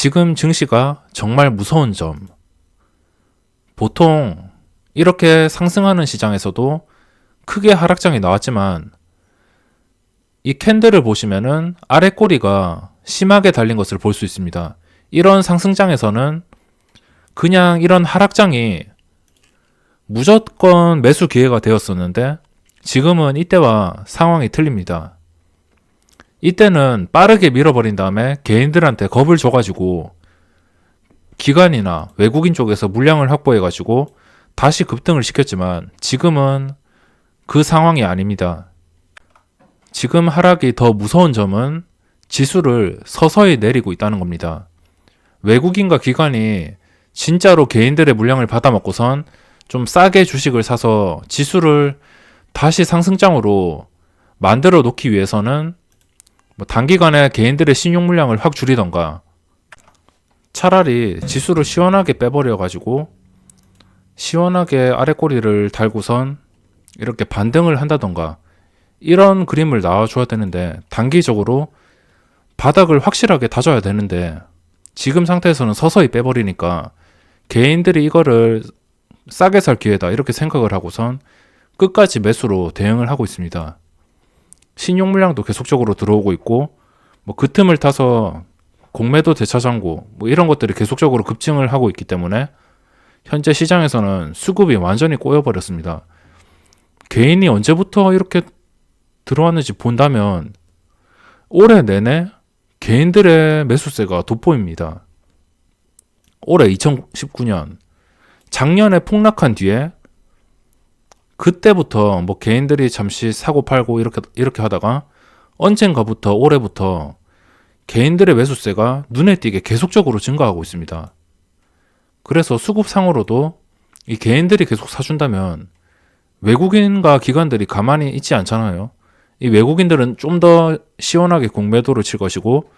지금 증시가 정말 무서운 점. 보통 이렇게 상승하는 시장에서도 크게 하락장이 나왔지만 이 캔들을 보시면은 아래 꼬리가 심하게 달린 것을 볼 수 있습니다. 이런 상승장에서는 그냥 이런 하락장이 무조건 매수 기회가 되었었는데 지금은 이때와 상황이 틀립니다. 이때는 빠르게 밀어버린 다음에 개인들한테 겁을 줘가지고 기관이나 외국인 쪽에서 물량을 확보해가지고 다시 급등을 시켰지만 지금은 그 상황이 아닙니다. 지금 하락이 더 무서운 점은 지수를 서서히 내리고 있다는 겁니다. 외국인과 기관이 진짜로 개인들의 물량을 받아먹고선 좀 싸게 주식을 사서 지수를 다시 상승장으로 만들어 놓기 위해서는 단기간에 개인들의 신용 물량을 확 줄이던가 차라리 지수를 시원하게 빼버려 가지고 시원하게 아래 꼬리를 달고선 이렇게 반등을 한다던가 이런 그림을 나와줘야 되는데 단기적으로 바닥을 확실하게 다져야 되는데 지금 상태에서는 서서히 빼버리니까 개인들이 이거를 싸게 살 기회다 이렇게 생각을 하고선 끝까지 매수로 대응을 하고 있습니다. 신용 물량도 계속적으로 들어오고 있고 그 틈을 타서 공매도 대차장고 이런 것들이 계속적으로 급증을 하고 있기 때문에 현재 시장에서는 수급이 완전히 꼬여버렸습니다. 개인이 언제부터 이렇게 들어왔는지 본다면 올해 내내 개인들의 매수세가 돋보입니다. 올해 2019년 작년에 폭락한 뒤에 그때부터 개인들이 잠시 사고 팔고 이렇게 하다가 언젠가부터 올해부터 개인들의 매수세가 눈에 띄게 계속적으로 증가하고 있습니다. 그래서 수급상으로도 이 개인들이 계속 사준다면 외국인과 기관들이 가만히 있지 않잖아요. 이 외국인들은 좀 더 시원하게 공매도를 칠 것이고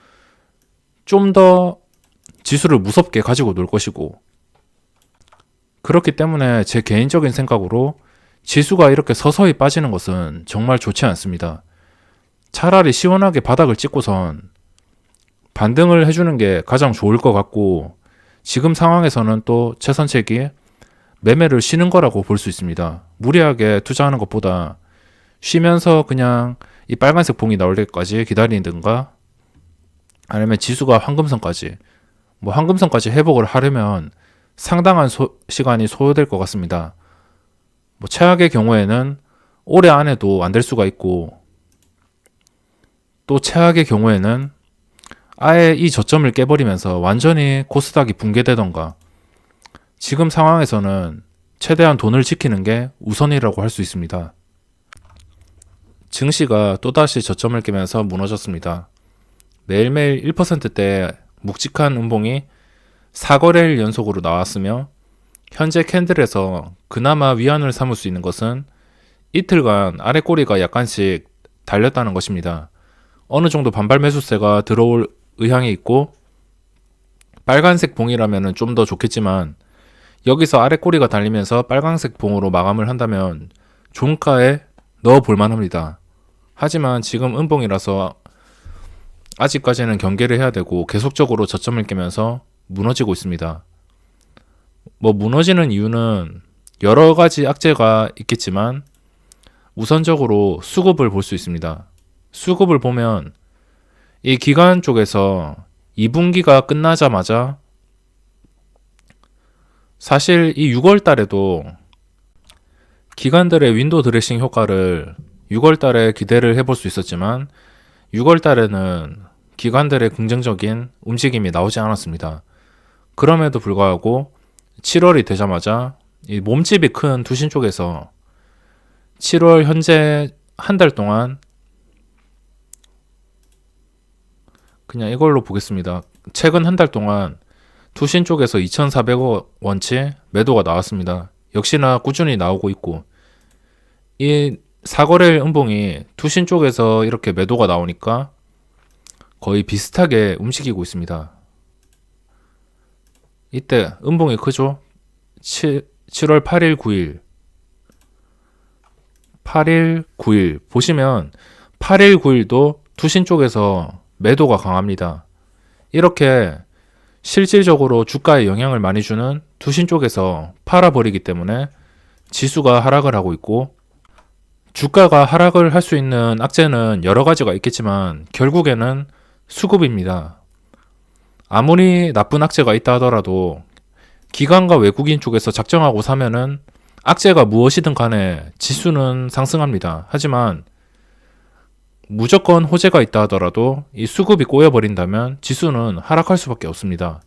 좀 더 지수를 무섭게 가지고 놀 것이고 그렇기 때문에 제 개인적인 생각으로 지수가 이렇게 서서히 빠지는 것은 정말 좋지 않습니다. 차라리 시원하게 바닥을 찍고선 반등을 해주는 게 가장 좋을 것 같고 지금 상황에서는 또 최선책이 매매를 쉬는 거라고 볼 수 있습니다. 무리하게 투자하는 것보다 쉬면서 그냥 이 빨간색 봉이 나올 때까지 기다리든가 아니면 지수가 황금선까지 황금선까지 회복을 하려면 상당한 시간이 소요될 것 같습니다. 최악의 경우에는 올해 안에도 안 될 수가 있고 또 최악의 경우에는 아예 이 저점을 깨버리면서 완전히 코스닥이 붕괴되던가 지금 상황에서는 최대한 돈을 지키는 게 우선이라고 할 수 있습니다. 증시가 또다시 저점을 깨면서 무너졌습니다. 매일매일 1%대 묵직한 음봉이 4거래일 연속으로 나왔으며 현재 캔들에서 그나마 위안을 삼을 수 있는 것은 이틀간 아래 꼬리가 약간씩 달렸다는 것입니다. 어느 정도 반발 매수세가 들어올 의향이 있고 빨간색 봉이라면 좀 더 좋겠지만 여기서 아래 꼬리가 달리면서 빨간색 봉으로 마감을 한다면 종가에 넣어 볼 만합니다. 하지만 지금 음봉이라서 아직까지는 경계를 해야 되고 계속적으로 저점을 깨면서 무너지고 있습니다. 무너지는 이유는 여러 가지 악재가 있겠지만 우선적으로 수급을 볼 수 있습니다. 수급을 보면 이 기관 쪽에서 2분기가 끝나자마자 사실 이 6월 달에도 기관들의 윈도우 드레싱 효과를 6월 달에 기대를 해볼 수 있었지만 6월 달에는 기관들의 긍정적인 움직임이 나오지 않았습니다. 그럼에도 불구하고 7월이 되자마자 이 몸집이 큰 투신 쪽에서 7월 현재 한 달 동안 그냥 이걸로 보겠습니다. 최근 한 달 동안 투신 쪽에서 2,400억 원치 매도가 나왔습니다. 역시나 꾸준히 나오고 있고 이 사거래일 음봉이 투신 쪽에서 이렇게 매도가 나오니까 거의 비슷하게 움직이고 있습니다. 이때 음봉이 크죠? 7월 8일, 9일 8일, 9일 보시면 8일, 9일도 투신 쪽에서 매도가 강합니다. 이렇게 실질적으로 주가에 영향을 많이 주는 투신 쪽에서 팔아버리기 때문에 지수가 하락을 하고 있고, 주가가 하락을 할 수 있는 악재는 여러 가지가 있겠지만 결국에는 수급입니다. 아무리 나쁜 악재가 있다 하더라도 기관과 외국인 쪽에서 작정하고 사면은 악재가 무엇이든 간에 지수는 상승합니다. 하지만 무조건 호재가 있다 하더라도 이 수급이 꼬여버린다면 지수는 하락할 수밖에 없습니다.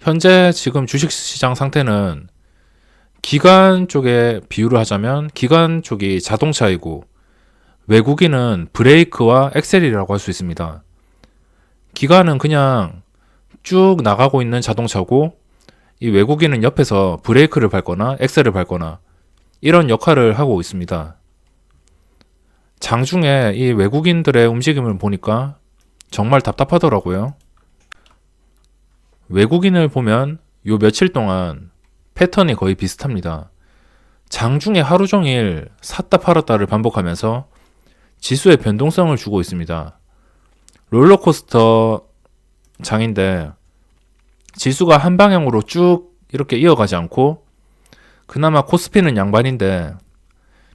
현재 지금 주식시장 상태는 기관 쪽에 비유를 하자면 기관 쪽이 자동차이고 외국인은 브레이크와 엑셀이라고 할 수 있습니다. 기관은 그냥 쭉 나가고 있는 자동차고 이 외국인은 옆에서 브레이크를 밟거나 엑셀을 밟거나 이런 역할을 하고 있습니다. 장중에 이 외국인들의 움직임을 보니까 정말 답답하더라고요. 외국인을 보면 요 며칠 동안 패턴이 거의 비슷합니다. 장중에 하루 종일 샀다 팔았다를 반복하면서 지수에 변동성을 주고 있습니다. 롤러코스터 장인데 지수가 한 방향으로 쭉 이렇게 이어가지 않고 그나마 코스피는 양반인데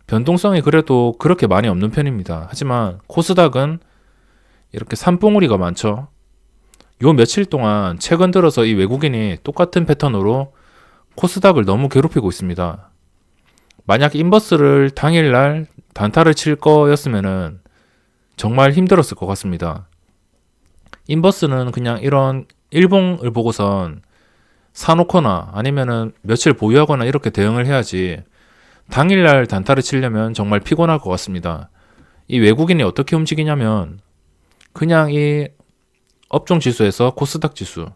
변동성이 그래도 그렇게 많이 없는 편입니다. 하지만 코스닥은 이렇게 산봉우리가 많죠. 요 며칠 동안 최근 들어서 이 외국인이 똑같은 패턴으로 코스닥을 너무 괴롭히고 있습니다. 만약 인버스를 당일날 단타를 칠 거였으면은 정말 힘들었을 것 같습니다. 인버스는 그냥 이런 일봉을 보고선 사놓거나 아니면은 며칠 보유하거나 이렇게 대응을 해야지 당일날 단타를 치려면 정말 피곤할 것 같습니다. 이 외국인이 어떻게 움직이냐면 그냥 이 업종 지수에서 코스닥 지수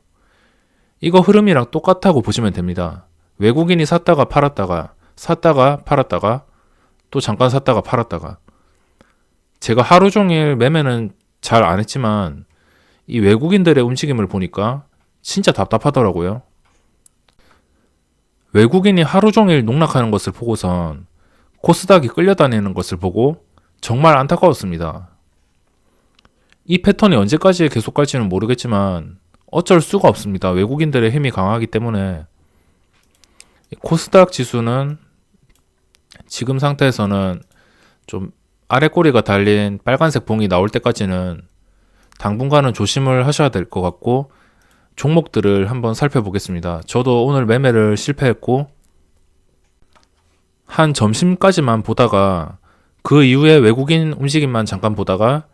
이거 흐름이랑 똑같다고 보시면 됩니다. 외국인이 샀다가 팔았다가 샀다가 팔았다가 또 잠깐 샀다가 팔았다가 제가 하루 종일 매매는 잘 안 했지만 이 외국인들의 움직임을 보니까 진짜 답답하더라고요. 외국인이 하루 종일 농락하는 것을 보고선 코스닥이 끌려다니는 것을 보고 정말 안타까웠습니다. 이 패턴이 언제까지 계속 갈지는 모르겠지만 어쩔 수가 없습니다. 외국인들의 힘이 강하기 때문에. 코스닥 지수는 지금 상태에서는 좀 아래 꼬리가 달린 빨간색 봉이 나올 때까지는 당분간은 조심을 하셔야 될 것 같고 종목들을 한번 살펴보겠습니다. 저도 오늘 매매를 실패했고 한 점심까지만 보다가 그 이후에 외국인 움직임만 잠깐 보다가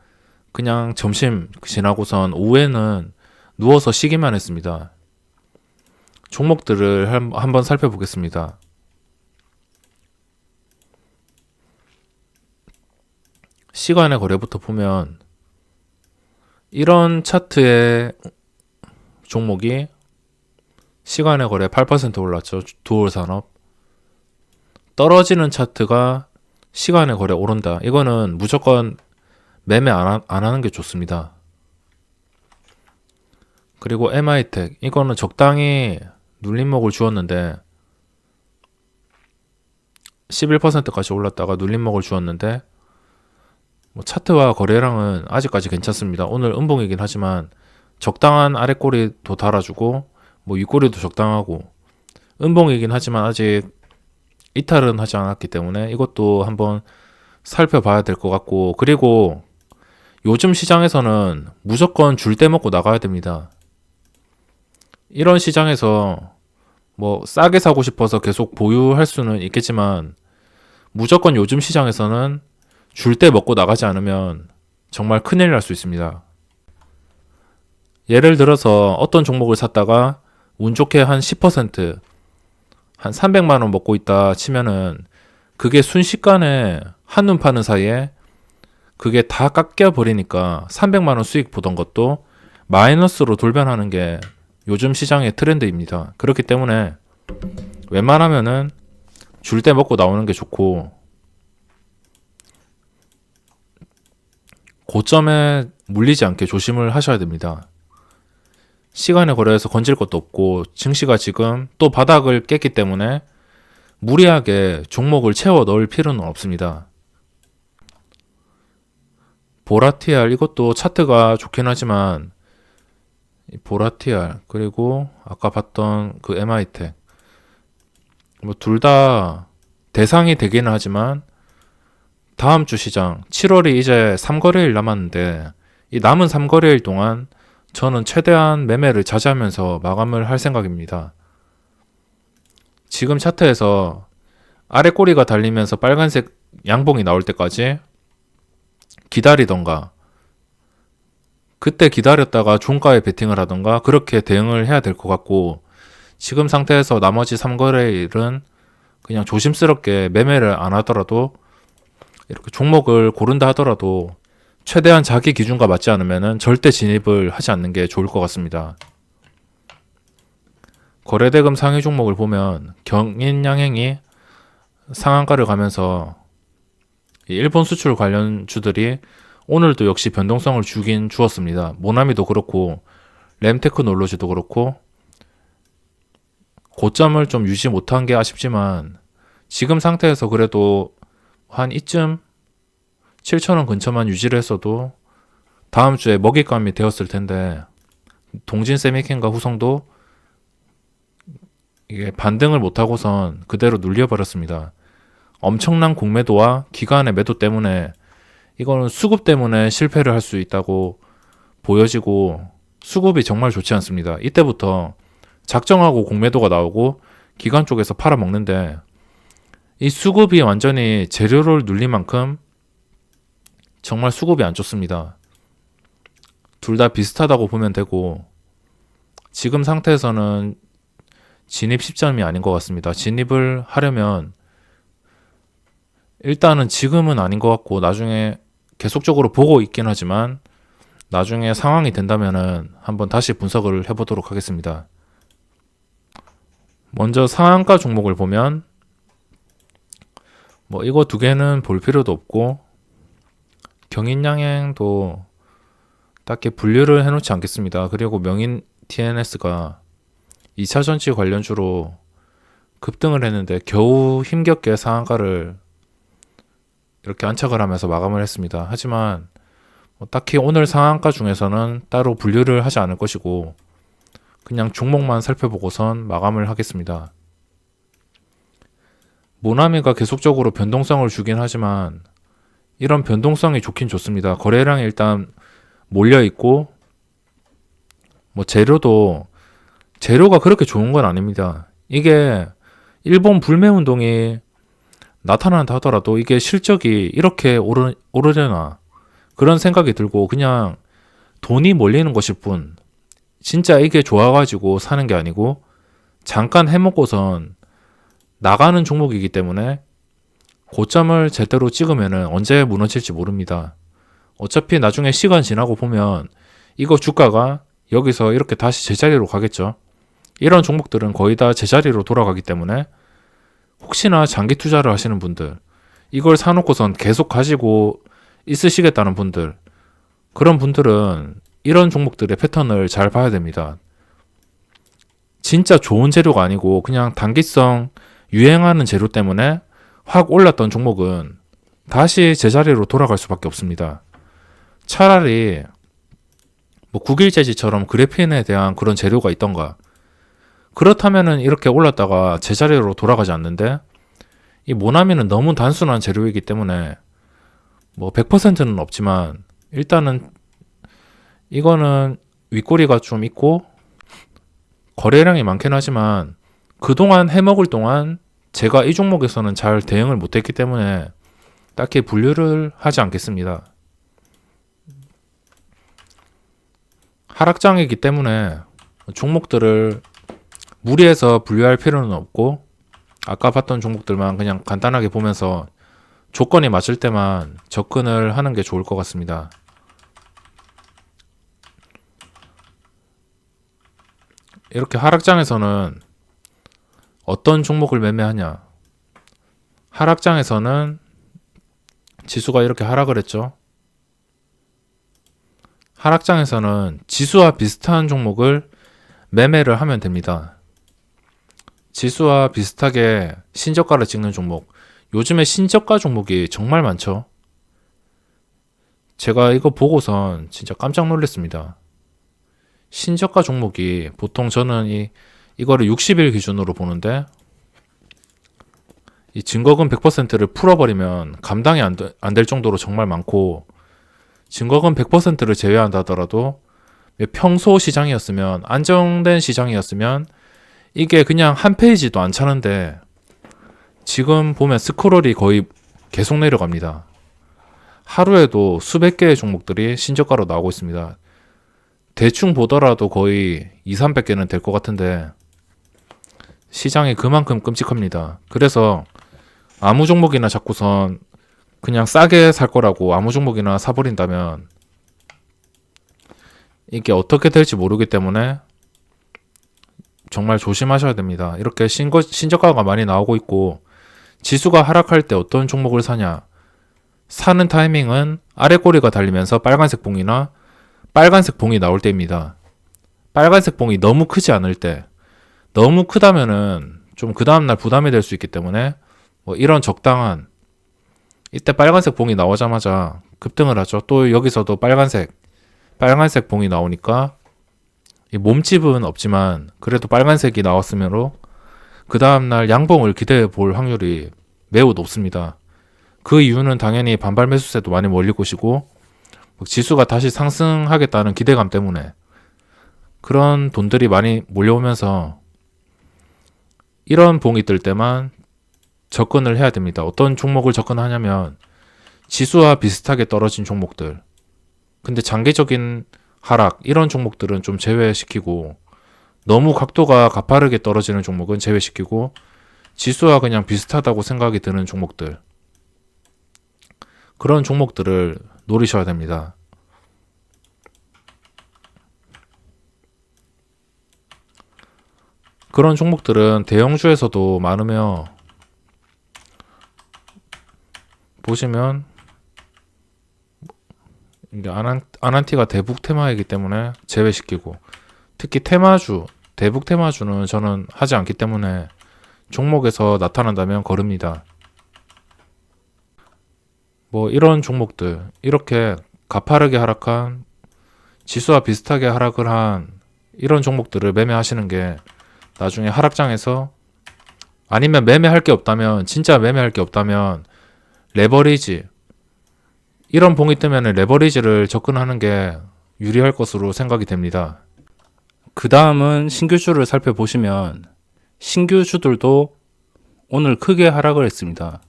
그냥 점심 지나고선 오후에는 누워서 쉬기만 했습니다. 종목들을 한번 살펴보겠습니다. 시간의 거래부터 보면 이런 차트의 종목이 시간의 거래 8% 올랐죠. 두올산업. 떨어지는 차트가 시간의 거래 오른다. 이거는 무조건 매매 안 하는 게 좋습니다. 그리고 MI텍 이거는 적당히 눌림목을 주었는데 11%까지 올랐다가 눌림목을 주었는데 차트와 거래량은 아직까지 괜찮습니다. 오늘 음봉이긴 하지만 적당한 아랫꼬리도 달아주고 윗꼬리도 적당하고 음봉이긴 하지만 아직 이탈은 하지 않았기 때문에 이것도 한번 살펴봐야 될 것 같고, 그리고 요즘 시장에서는 무조건 줄 때 먹고 나가야 됩니다. 이런 시장에서 싸게 사고 싶어서 계속 보유할 수는 있겠지만 무조건 요즘 시장에서는 줄 때 먹고 나가지 않으면 정말 큰일 날 수 있습니다. 예를 들어서 어떤 종목을 샀다가 운 좋게 한 10%, 한 300만원 먹고 있다 치면은 그게 순식간에 한눈 파는 사이에 그게 다 깎여버리니까 300만원 수익 보던 것도 마이너스로 돌변하는 게 요즘 시장의 트렌드입니다. 그렇기 때문에 웬만하면은 줄 때 먹고 나오는 게 좋고, 고점에 물리지 않게 조심을 하셔야 됩니다. 시간의 거래에서 건질 것도 없고 증시가 지금 또 바닥을 깼기 때문에 무리하게 종목을 채워 넣을 필요는 없습니다. 보라티알 이것도 차트가 좋긴 하지만 이 보라티알 그리고 아까 봤던 그 MI텍 뭐 둘 다 대상이 되기는 하지만 다음 주 시장 7월이 이제 3거래일 남았는데 이 남은 3거래일 동안 저는 최대한 매매를 자제하면서 마감을 할 생각입니다. 지금 차트에서 아래 꼬리가 달리면서 빨간색 양봉이 나올 때까지 기다리던가 그때 기다렸다가 종가에 베팅을 하던가 그렇게 대응을 해야 될 것 같고 지금 상태에서 나머지 3거래일은 그냥 조심스럽게 매매를 안 하더라도 이렇게 종목을 고른다 하더라도 최대한 자기 기준과 맞지 않으면 절대 진입을 하지 않는 게 좋을 것 같습니다. 거래대금 상위 종목을 보면 경인양행이 상한가를 가면서 일본 수출 관련주들이 오늘도 역시 변동성을 주긴 주었습니다. 모나미도 그렇고 램테크놀로지도 그렇고 고점을 좀 유지 못한 게 아쉽지만 지금 상태에서 그래도 한 이쯤 7,000원 근처만 유지를 했어도 다음 주에 먹잇감이 되었을 텐데 동진 세미캔과 후성도 이게 반등을 못하고선 그대로 눌려버렸습니다. 엄청난 공매도와 기간의 매도 때문에 이거는 수급 때문에 실패를 할 수 있다고 보여지고 수급이 정말 좋지 않습니다. 이때부터 작정하고 공매도가 나오고 기관 쪽에서 팔아먹는데 이 수급이 완전히 재료를 눌린 만큼 정말 수급이 안 좋습니다. 둘 다 비슷하다고 보면 되고 지금 상태에서는 진입 시점이 아닌 것 같습니다. 진입을 하려면 일단은 지금은 아닌 것 같고 나중에 계속적으로 보고 있긴 하지만 나중에 상황이 된다면은 한번 다시 분석을 해보도록 하겠습니다. 먼저 상한가 종목을 보면 뭐 이거 두 개는 볼 필요도 없고 경인양행도 딱히 분류를 해놓지 않겠습니다. 그리고 명인 TNS가 2차 전지 관련주로 급등을 했는데 겨우 힘겹게 상한가를 이렇게 안착을 하면서 마감을 했습니다. 하지만 뭐 딱히 오늘 상한가 중에서는 따로 분류를 하지 않을 것이고 그냥 종목만 살펴보고선 마감을 하겠습니다. 모나미가 계속적으로 변동성을 주긴 하지만 이런 변동성이 좋긴 좋습니다. 거래량이 일단 몰려있고 뭐 재료가 그렇게 좋은 건 아닙니다. 이게 일본 불매운동이 나타난다 하더라도 이게 실적이 이렇게 오르려나 그런 생각이 들고 그냥 돈이 몰리는 것일 뿐 진짜 이게 좋아가지고 사는 게 아니고 잠깐 해먹고선 나가는 종목이기 때문에 고점을 제대로 찍으면 언제 무너질지 모릅니다. 어차피 나중에 시간 지나고 보면 이거 주가가 여기서 이렇게 다시 제자리로 가겠죠. 이런 종목들은 거의 다 제자리로 돌아가기 때문에 혹시나 장기 투자를 하시는 분들 이걸 사놓고선 계속 가지고 있으시겠다는 분들 그런 분들은 이런 종목들의 패턴을 잘 봐야 됩니다. 진짜 좋은 재료가 아니고 그냥 단기성 유행하는 재료 때문에 확 올랐던 종목은 다시 제자리로 돌아갈 수밖에 없습니다. 차라리 뭐 국일재지처럼 그래핀에 대한 그런 재료가 있던가 그렇다면은 이렇게 올랐다가 제자리로 돌아가지 않는데 이 모나미는 너무 단순한 재료이기 때문에 뭐 100%는 없지만 일단은 이거는 윗꼬리가 좀 있고 거래량이 많긴 하지만 그동안 해먹을 동안 제가 이 종목에서는 잘 대응을 못했기 때문에 딱히 분류를 하지 않겠습니다. 하락장이기 때문에 종목들을 무리해서 분류할 필요는 없고 아까 봤던 종목들만 그냥 간단하게 보면서 조건이 맞을 때만 접근을 하는 게 좋을 것 같습니다. 이렇게 하락장에서는 어떤 종목을 매매하냐? 하락장에서는 지수가 이렇게 하락을 했죠. 하락장에서는 지수와 비슷한 종목을 매매를 하면 됩니다. 지수와 비슷하게 신저가를 찍는 종목. 요즘에 신저가 종목이 정말 많죠. 제가 이거 보고선 진짜 깜짝 놀랐습니다. 신저가 종목이 보통 저는 이거를 60일 기준으로 보는데 이 증거금 100%를 풀어버리면 감당이 안 될 정도로 정말 많고 증거금 100%를 제외한다 하더라도 평소 시장이었으면 안정된 시장이었으면 이게 그냥 한 페이지도 안 차는데 지금 보면 스크롤이 거의 계속 내려갑니다. 하루에도 수백 개의 종목들이 신저가로 나오고 있습니다. 대충 보더라도 거의 2, 300개는 될 것 같은데 시장이 그만큼 끔찍합니다. 그래서 아무 종목이나 자꾸선 그냥 싸게 살 거라고 아무 종목이나 사버린다면 이게 어떻게 될지 모르기 때문에 정말 조심하셔야 됩니다. 이렇게 신저가가 많이 나오고 있고 지수가 하락할 때 어떤 종목을 사냐? 사는 타이밍은 아래 꼬리가 달리면서 빨간색 봉이나 빨간색 봉이 나올 때입니다. 빨간색 봉이 너무 크지 않을 때, 너무 크다면은 좀 그 다음날 부담이 될 수 있기 때문에 뭐 이런 적당한 이때 빨간색 봉이 나오자마자 급등을 하죠. 또 여기서도 빨간색 봉이 나오니까 이 몸집은 없지만 그래도 빨간색이 나왔으므로 그 다음날 양봉을 기대해 볼 확률이 매우 높습니다. 그 이유는 당연히 반발 매수세도 많이 몰릴 것이고 지수가 다시 상승하겠다는 기대감 때문에 그런 돈들이 많이 몰려오면서 이런 봉이 뜰 때만 접근을 해야 됩니다. 어떤 종목을 접근하냐면 지수와 비슷하게 떨어진 종목들. 근데 장기적인 하락 이런 종목들은 좀 제외시키고 너무 각도가 가파르게 떨어지는 종목은 제외시키고 지수와 그냥 비슷하다고 생각이 드는 종목들. 그런 종목들을 노리셔야 됩니다. 그런 종목들은 대형주에서도 많으며 보시면 이게 아난티가 대북 테마이기 때문에 제외시키고 특히 테마주, 대북 테마주는 저는 하지 않기 때문에 종목에서 나타난다면 거릅니다. 뭐 이런 종목들 이렇게 가파르게 하락한 지수와 비슷하게 하락을 한 이런 종목들을 매매하시는 게 나중에 하락장에서 아니면 매매할 게 없다면 진짜 매매할 게 없다면 레버리지 이런 봉이 뜨면 레버리지를 접근하는 게 유리할 것으로 생각이 됩니다. 그 다음은 신규주를 살펴보시면 신규주들도 오늘 크게 하락을 했습니다.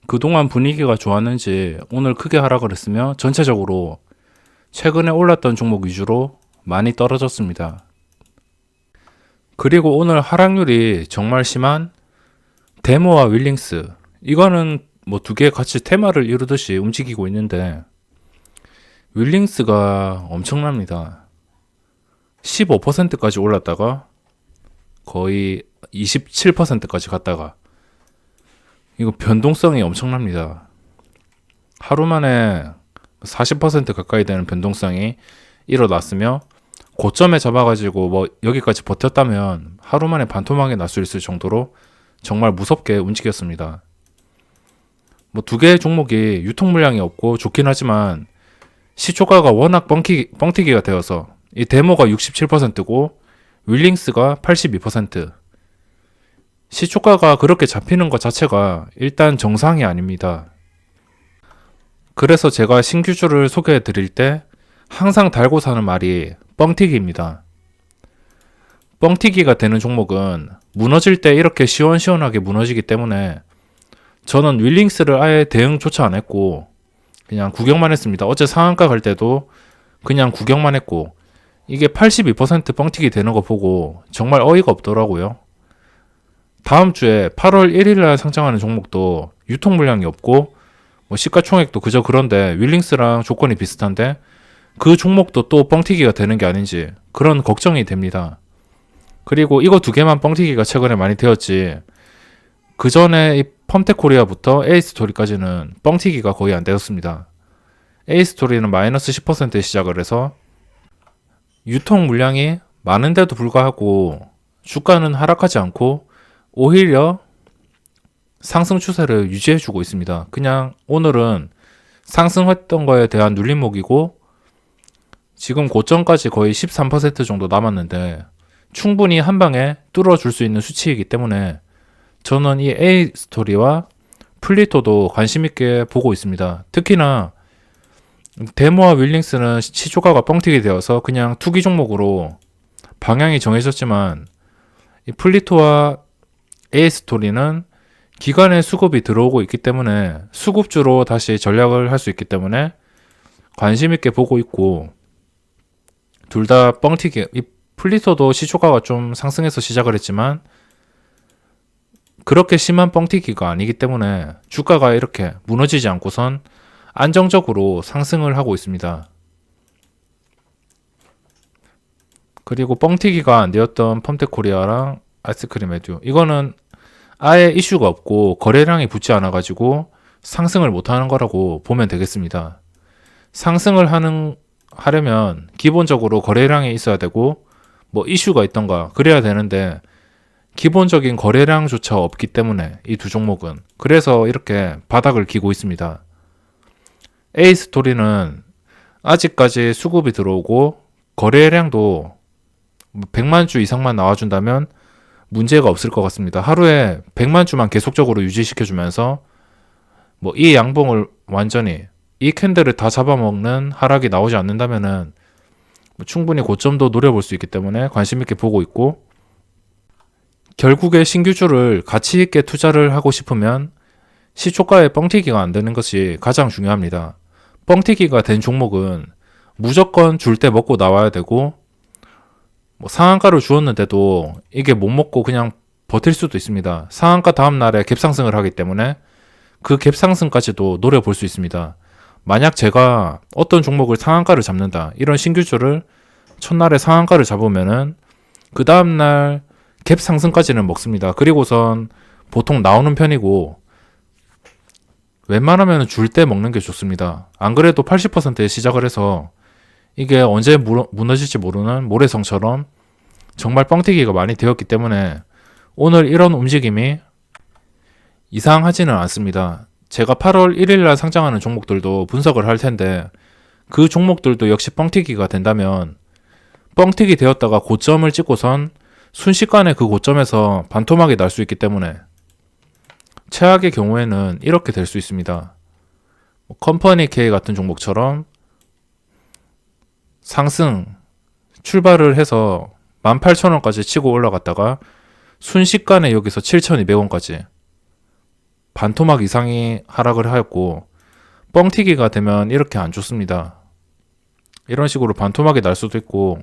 그동안 분위기가 좋았는지 오늘 크게 하락을 했으며 전체적으로 최근에 올랐던 종목 위주로 많이 떨어졌습니다. 그리고 오늘 하락률이 정말 심한 데모와 윌링스 이거는 뭐 두 개 같이 테마를 이루듯이 움직이고 있는데 윌링스가 엄청납니다. 15%까지 올랐다가 거의 27%까지 갔다가 이거 변동성이 엄청납니다. 하루 만에 40% 가까이 되는 변동성이 일어났으며 고점에 잡아가지고 뭐 여기까지 버텼다면 하루 만에 반토막이 날 수 있을 정도로 정말 무섭게 움직였습니다. 뭐 두 개의 종목이 유통 물량이 없고 좋긴 하지만 시초가가 워낙 뻥튀기가 되어서 이 데모가 67%고 윌링스가 82%. 시초가가 그렇게 잡히는 것 자체가 일단 정상이 아닙니다. 그래서 제가 신규주를 소개해 드릴 때 항상 달고 사는 말이 뻥튀기입니다. 뻥튀기가 되는 종목은 무너질 때 이렇게 시원시원하게 무너지기 때문에 저는 윌링스를 아예 대응조차 안 했고 그냥 구경만 했습니다. 어제 상한가 갈 때도 그냥 구경만 했고 이게 82% 뻥튀기 되는 거 보고 정말 어이가 없더라고요. 다음 주에 8월 1일날 상장하는 종목도 유통 물량이 없고 뭐 시가총액도 그저 그런데 윌링스랑 조건이 비슷한데 그 종목도 또 뻥튀기가 되는 게 아닌지 그런 걱정이 됩니다. 그리고 이거 두 개만 뻥튀기가 최근에 많이 되었지 그 전에 이 펌텍코리아부터 에이스토리까지는 뻥튀기가 거의 안 되었습니다. 에이스토리는 마이너스 10%에 시작을 해서 유통 물량이 많은데도 불구하고 주가는 하락하지 않고 오히려 상승 추세를 유지해주고 있습니다. 그냥 오늘은 상승했던 거에 대한 눌림목이고 지금 고점까지 거의 13% 정도 남았는데 충분히 한 방에 뚫어줄 수 있는 수치이기 때문에 저는 이 A 스토리와 플리토도 관심 있게 보고 있습니다. 특히나 데모와 윌링스는 시초가가 뻥튀기 되어서 그냥 투기 종목으로 방향이 정해졌지만 이 플리토와 A 스토리는 기관의 수급이 들어오고 있기 때문에 수급주로 다시 전략을 할 수 있기 때문에 관심 있게 보고 있고, 둘 다 뻥튀기. 이 플리토도 시초가가 좀 상승해서 시작을 했지만 그렇게 심한 뻥튀기가 아니기 때문에 주가가 이렇게 무너지지 않고선 안정적으로 상승을 하고 있습니다. 그리고 뻥튀기가 안 되었던 펌텍코리아랑 아이스크림 에듀, 이거는 아예 이슈가 없고 거래량이 붙지 않아 가지고 상승을 못하는 거라고 보면 되겠습니다. 상승을 하려면 기본적으로 거래량이 있어야 되고 뭐 이슈가 있던가 그래야 되는데 기본적인 거래량조차 없기 때문에 이 두 종목은 그래서 이렇게 바닥을 기고 있습니다. A 스토리는 아직까지 수급이 들어오고 거래량도 100만 주 이상만 나와준다면 문제가 없을 것 같습니다. 하루에 100만 주만 계속적으로 유지시켜주면서 뭐 이 양봉을 완전히 이 캔들을 다 잡아먹는 하락이 나오지 않는다면은 충분히 고점도 노려볼 수 있기 때문에 관심 있게 보고 있고, 결국에 신규주를 가치 있게 투자를 하고 싶으면 시초가에 뻥튀기가 안 되는 것이 가장 중요합니다. 뻥튀기가 된 종목은 무조건 줄 때 먹고 나와야 되고, 뭐 상한가를 주었는데도 이게 못 먹고 그냥 버틸 수도 있습니다. 상한가 다음 날에 갭상승을 하기 때문에 그 갭상승까지도 노려볼 수 있습니다. 만약 제가 어떤 종목을 상한가를 잡는다, 이런 신규주를 첫날에 상한가를 잡으면은 그 다음날 갭 상승까지는 먹습니다. 그리고선 보통 나오는 편이고, 웬만하면 줄 때 먹는 게 좋습니다. 안 그래도 80%에 시작을 해서 이게 언제 무너질지 모르는 모래성처럼 정말 뻥튀기가 많이 되었기 때문에 오늘 이런 움직임이 이상하지는 않습니다. 제가 8월 1일날 상장하는 종목들도 분석을 할 텐데 그 종목들도 역시 뻥튀기가 된다면 뻥튀기 되었다가 고점을 찍고선 순식간에 그 고점에서 반토막이 날 수 있기 때문에 최악의 경우에는 이렇게 될 수 있습니다. 컴퍼니 K 같은 종목처럼 상승 출발을 해서 18,000원까지 치고 올라갔다가 순식간에 여기서 7,200원까지 반토막 이상이 하락을 하였고, 뻥튀기가 되면 이렇게 안 좋습니다. 이런 식으로 반토막이 날 수도 있고,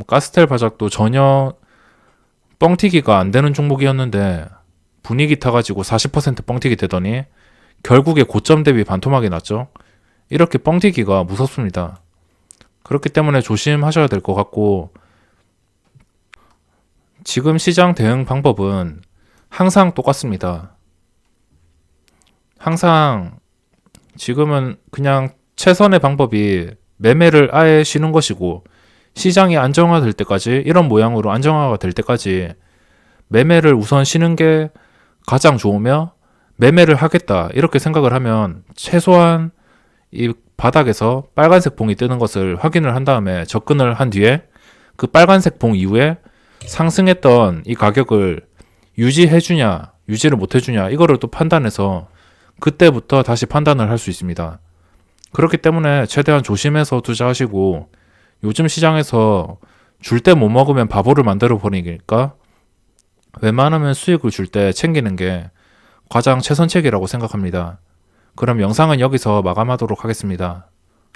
가스텔 바작도 전혀 뻥튀기가 안 되는 종목이었는데 분위기 타가지고 40% 뻥튀기 되더니 결국에 고점 대비 반토막이 났죠. 이렇게 뻥튀기가 무섭습니다. 그렇기 때문에 조심하셔야 될 것 같고, 지금 시장 대응 방법은 항상 똑같습니다. 항상 지금은 그냥 최선의 방법이 매매를 아예 쉬는 것이고, 시장이 안정화될 때까지, 이런 모양으로 안정화가 될 때까지 매매를 우선 쉬는 게 가장 좋으며, 매매를 하겠다 이렇게 생각을 하면 최소한 이 바닥에서 빨간색 봉이 뜨는 것을 확인을 한 다음에 접근을 한 뒤에 그 빨간색 봉 이후에 상승했던 이 가격을 유지해주냐 유지를 못해주냐, 이거를 또 판단해서 그때부터 다시 판단을 할 수 있습니다. 그렇기 때문에 최대한 조심해서 투자하시고, 요즘 시장에서 줄 때 못 먹으면 바보를 만들어 버리니까 웬만하면 수익을 줄 때 챙기는 게 가장 최선책이라고 생각합니다. 그럼 영상은 여기서 마감하도록 하겠습니다.